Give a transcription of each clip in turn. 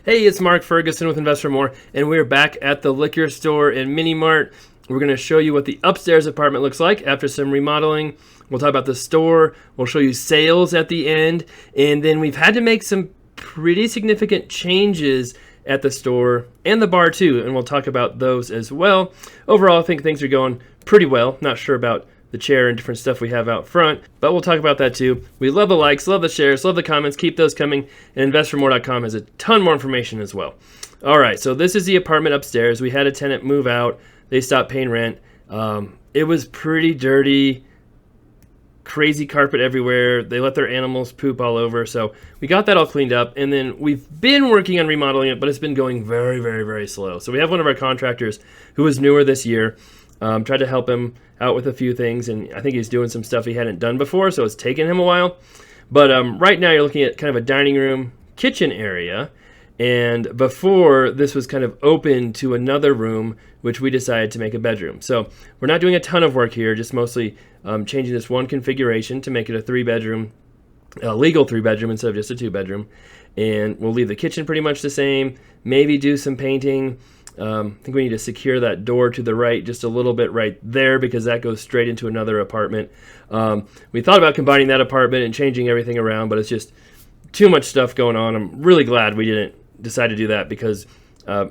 Hey, it's Mark Ferguson with Invest for More, and we're back at the Liquor Store and Mini-mart. We're going to show you what the upstairs apartment looks like after some remodeling. We'll talk about the store. We'll show you sales at the end, and then we've had to make some pretty significant changes at the store and the bar too, and we'll talk about those as well. Overall, I think things are going pretty well. Not sure about the chair and different stuff we have out front, but we'll talk about that too. We love the likes, love the shares, love the comments. Keep those coming, and investformore.com has a ton more information as well. All right, so this is the apartment upstairs. We had a tenant move out. They stopped paying rent. It was pretty dirty, crazy carpet everywhere. They let their animals poop all over, so we got that all cleaned up, and then we've been working on remodeling it, but it's been going very, very, very slow. So we have one of our contractors who was newer this year. Tried to help him out with a few things, and I think he's doing some stuff he hadn't done before, so it's taken him a while. But right now you're looking at kind of a dining room, kitchen area, and before this was kind of open to another room, which we decided to make a bedroom. So we're not doing a ton of work here, just mostly changing this one configuration to make it a three-bedroom, a legal three-bedroom instead of just a two-bedroom. And we'll leave the kitchen pretty much the same, maybe do some painting. I think we need to secure that door to the right just a little bit right there because that goes straight into another apartment. We thought about combining that apartment and changing everything around, but it's just too much stuff going on. I'm really glad we didn't decide to do that because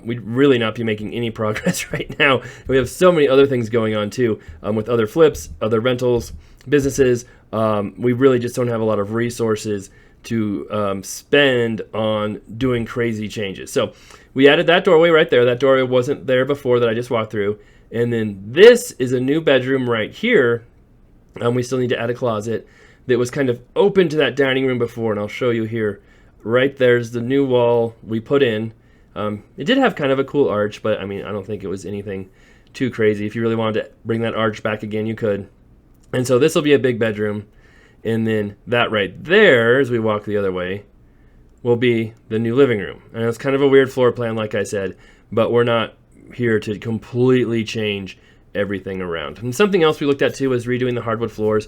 we'd really not be making any progress right now. We have so many other things going on too, with other flips, other rentals, businesses. We really just don't have a lot of resources to spend on doing crazy changes. So we added that doorway right there. That doorway wasn't there before that I just walked through. And then this is a new bedroom right here. We still need to add a closet that was kind of open to that dining room before, and I'll show you here. Right there's the new wall we put in. It did have kind of a cool arch, but I mean, I don't think it was anything too crazy. If you really wanted to bring that arch back again, you could. And so this will be a big bedroom. And then that right there, as we walk the other way, will be the new living room. And it's kind of a weird floor plan, like I said, but we're not here to completely change everything around. And something else we looked at too was redoing the hardwood floors.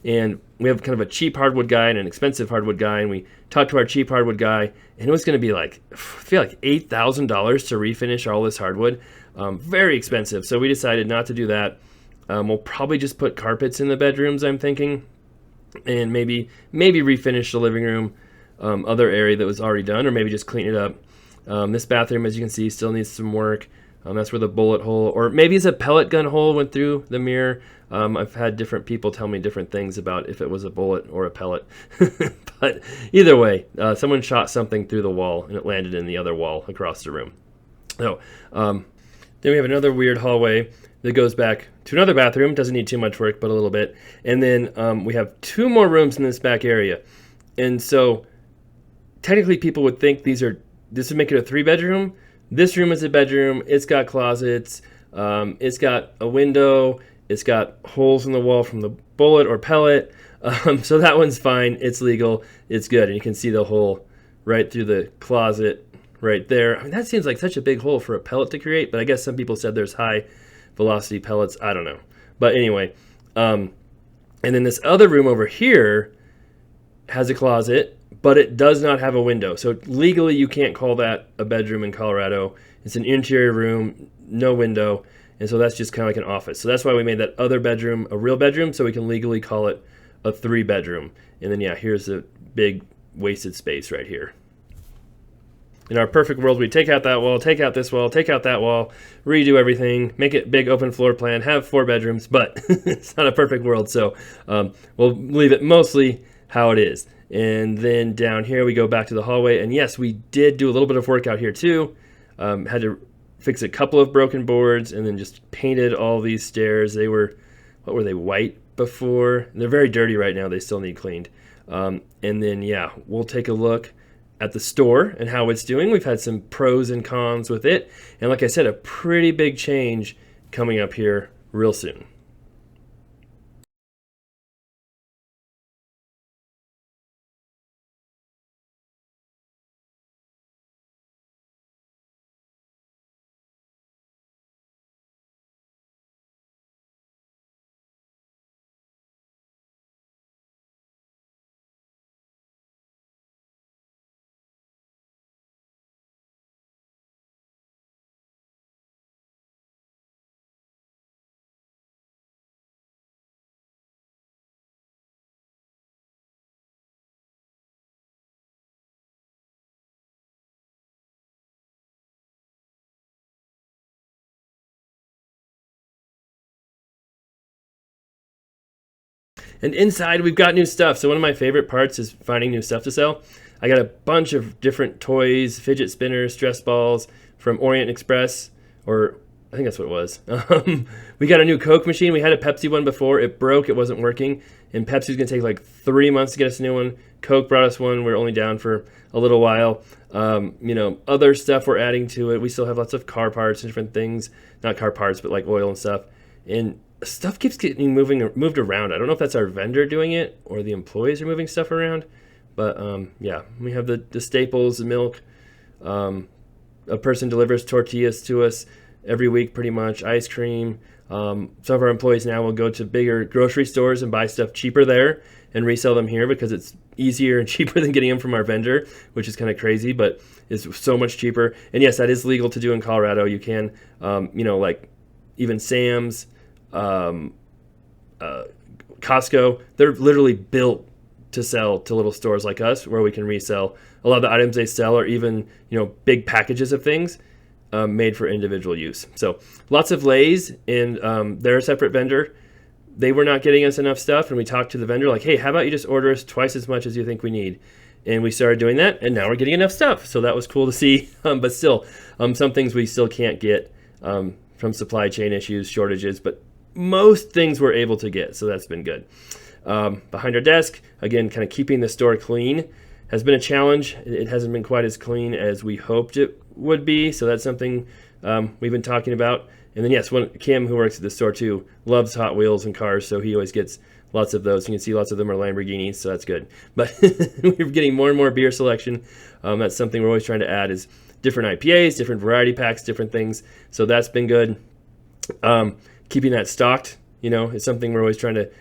And we have kind of a cheap hardwood guy and an expensive hardwood guy. And we talked to our cheap hardwood guy, and it was going to be like, I feel like $8,000 to refinish all this hardwood. Very expensive. So we decided not to do that. We'll probably just put carpets in the bedrooms, I'm thinking, and maybe refinish the living room, other area that was already done, or maybe just clean it up. This bathroom, as you can see, still needs some work. That's where the bullet hole, or maybe it's a pellet gun hole, went through the mirror. I've had different people tell me different things about if it was a bullet or a pellet. But either way, someone shot something through the wall, and it landed in the other wall across the room. So then we have another weird hallway that goes back to another bathroom. Doesn't need too much work, but a little bit. And then we have two more rooms in this back area. And so technically people would think this would make it a three-bedroom. This room is a bedroom. It's got closets. It's got a window. It's got holes in the wall from the bullet or pellet. So that one's fine. It's legal. It's good. And you can see the hole right through the closet right there. I mean, that seems like such a big hole for a pellet to create, but I guess some people said there's high velocity pellets. I don't know. But anyway, and then this other room over here has a closet, but it does not have a window. So legally you can't call that a bedroom in Colorado. It's an interior room, no window. And so that's just kind of like an office. So that's why we made that other bedroom a real bedroom, so we can legally call it a three-bedroom. And then, yeah, here's the big wasted space right here. In our perfect world, we take out that wall, take out this wall, take out that wall, redo everything, make it big open floor plan, have 4 bedrooms, but it's not a perfect world, so we'll leave it mostly how it is. And then down here we go back to the hallway, and yes, we did do a little bit of work out here too. Had to fix a couple of broken boards and then just painted all these stairs. They were, what were they, white before? They're very dirty right now. They still need cleaned. And then, yeah, we'll take a look at the store and how it's doing. We've had some pros and cons with it. And like I said, a pretty big change coming up here real soon. And inside, we've got new stuff. So one of my favorite parts is finding new stuff to sell. I got a bunch of different toys, fidget spinners, stress balls from Orient Express, or I think that's what it was. We got a new Coke machine. We had a Pepsi one before. It broke. It wasn't working. And Pepsi's going to take like 3 months to get us a new one. Coke brought us one. We're only down for a little while. Other stuff we're adding to it. We still have lots of car parts and different things. Not car parts, but like oil and stuff. And stuff keeps getting moved around. I don't know if that's our vendor doing it or the employees are moving stuff around. But we have the staples, the milk. A person delivers tortillas to us every week pretty much, ice cream. Some of our employees now will go to bigger grocery stores and buy stuff cheaper there and resell them here because it's easier and cheaper than getting them from our vendor, which is kind of crazy, but it's so much cheaper. And yes, that is legal to do in Colorado. You can, like even Sam's, Costco, they're literally built to sell to little stores like us where we can resell. A lot of the items they sell are even, big packages of things made for individual use. So lots of Lay's, and they're a separate vendor. They were not getting us enough stuff, and we talked to the vendor like, hey, how about you just order us twice as much as you think we need? And we started doing that, and now we're getting enough stuff. So that was cool to see. But still, some things we still can't get from supply chain issues, shortages, but most things we're able to get. So that's been good. Behind our desk, again, kind of keeping the store clean has been a challenge. It hasn't been quite as clean as we hoped it would be. So that's something we've been talking about. And then, yes, Kim, who works at the store too, loves Hot Wheels and cars. So he always gets lots of those. You can see lots of them are Lamborghinis, so that's good. But we're getting more and more beer selection. That's something we're always trying to add is different IPAs, different variety packs, different things. So that's been good. Keeping that stocked, is something we're always trying to,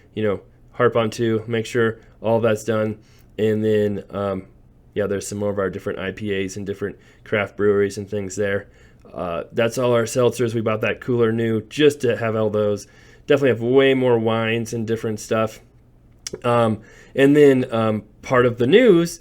harp on to, make sure all that's done. And then, there's some more of our different IPAs and different craft breweries and things there. That's all our seltzers. We bought that cooler new just to have all those. Definitely have way more wines and different stuff. And then part of the news,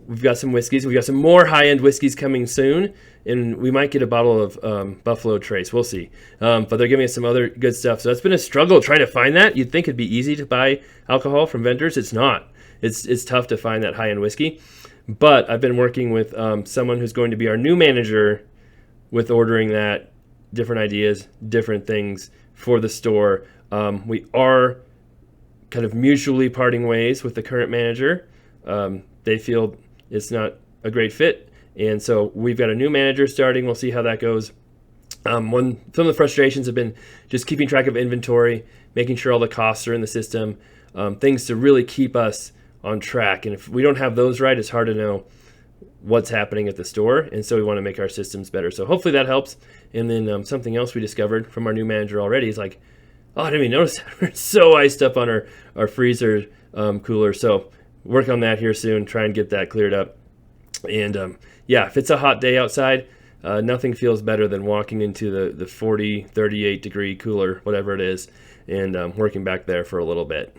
we've got some whiskeys. We've got some more high-end whiskeys coming soon. And we might get a bottle of Buffalo Trace. We'll see. But they're giving us some other good stuff. So it's been a struggle trying to find that. You'd think it'd be easy to buy alcohol from vendors. It's not. It's tough to find that high-end whiskey. But I've been working with someone who's going to be our new manager with ordering that, different ideas, different things for the store. We are kind of mutually parting ways with the current manager. They feel it's not a great fit. And so we've got a new manager starting. We'll see how that goes. Some of the frustrations have been just keeping track of inventory, making sure all the costs are in the system, things to really keep us on track. And if we don't have those right, it's hard to know what's happening at the store. And so we want to make our systems better. So hopefully that helps. And then something else we discovered from our new manager already is like, oh, I didn't even notice that. We're so iced up on our freezer cooler. So work on that here soon, try and get that cleared up. And if it's a hot day outside, nothing feels better than walking into the 40, 38 degree cooler, whatever it is, and working back there for a little bit.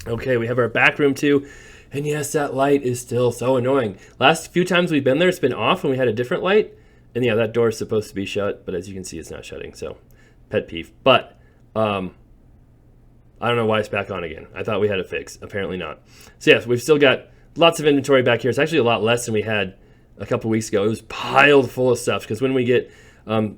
Okay, we have our back room too. And yes, that light is still so annoying. Last few times we've been there, it's been off and we had a different light. And that door is supposed to be shut, but as you can see, it's not shutting. So pet peeve. But I don't know why it's back on again. I thought we had a fix. Apparently not. So yes, we've still got lots of inventory back here. It's actually a lot less than we had a couple weeks ago. It was piled full of stuff because when we get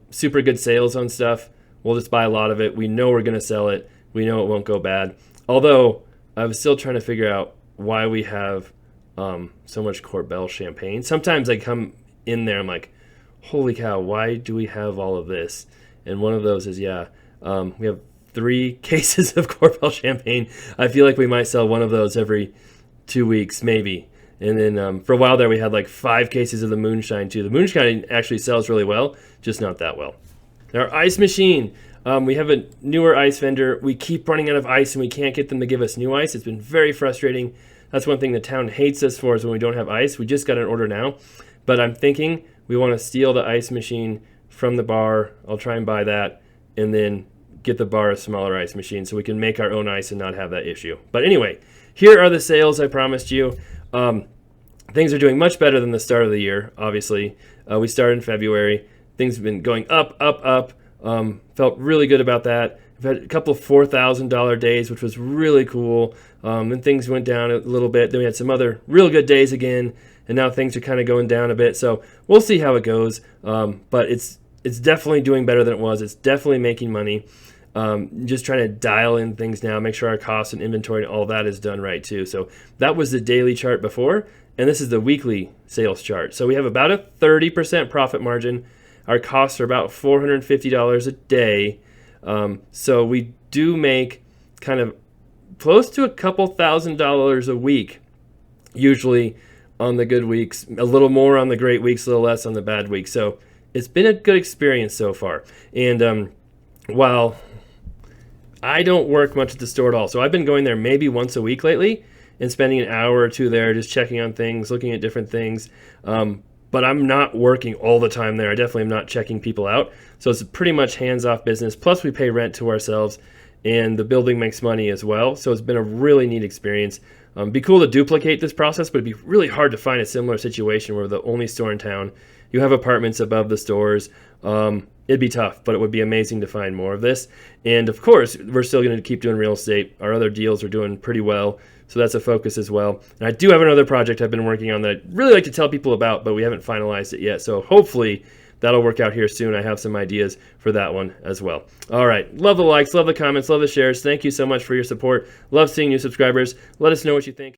super good sales on stuff, we'll just buy a lot of it. We know we're going to sell it. We know it won't go bad. Although I was still trying to figure out why we have so much Corbel champagne. Sometimes I come in there, I'm like, holy cow, why do we have all of this? And one of those is, we have 3 cases of Corbel champagne. I feel like we might sell one of those every 2 weeks, maybe. And then for a while there, we had like 5 cases of the moonshine too. The moonshine actually sells really well, just not that well. Our ice machine. We have a newer ice vendor. We keep running out of ice and we can't get them to give us new ice. It's been very frustrating. That's one thing the town hates us for is when we don't have ice. We just got an order now. But I'm thinking we want to steal the ice machine from the bar. I'll try and buy that and then get the bar a smaller ice machine so we can make our own ice and not have that issue. But anyway, here are the sales I promised you. Things are doing much better than the start of the year, obviously. We started in February. Things have been going up, up, up. Felt really good about that. We've had a couple $4,000 days, which was really cool. Then things went down a little bit. Then we had some other real good days again, and now things are kind of going down a bit. So we'll see how it goes. But it's definitely doing better than it was. It's definitely making money. Just trying to dial in things now, make sure our costs and inventory and all that is done right too. So that was the daily chart before, and this is the weekly sales chart. So we have about a 30% profit margin. Our costs are about $450 a day. So we do make kind of close to a couple $1,000s a week, usually on the good weeks, a little more on the great weeks, a little less on the bad weeks. So it's been a good experience so far. And while I don't work much at the store at all, so I've been going there maybe once a week lately and spending an hour or two there just checking on things, looking at different things. But I'm not working all the time there. I definitely am not checking people out. So it's pretty much hands-off business. Plus we pay rent to ourselves, and the building makes money as well. So it's been a really neat experience. It'd be cool to duplicate this process, but it'd be really hard to find a similar situation where we're the only store in town. You have apartments above the stores. It'd be tough, but it would be amazing to find more of this. And of course, we're still going to keep doing real estate. Our other deals are doing pretty well, so that's a focus as well. And I do have another project I've been working on that I'd really like to tell people about, but we haven't finalized it yet. So hopefully that'll work out here soon. I have some ideas for that one as well. All right. Love the likes, love the comments, love the shares. Thank you so much for your support. Love seeing new subscribers. Let us know what you think.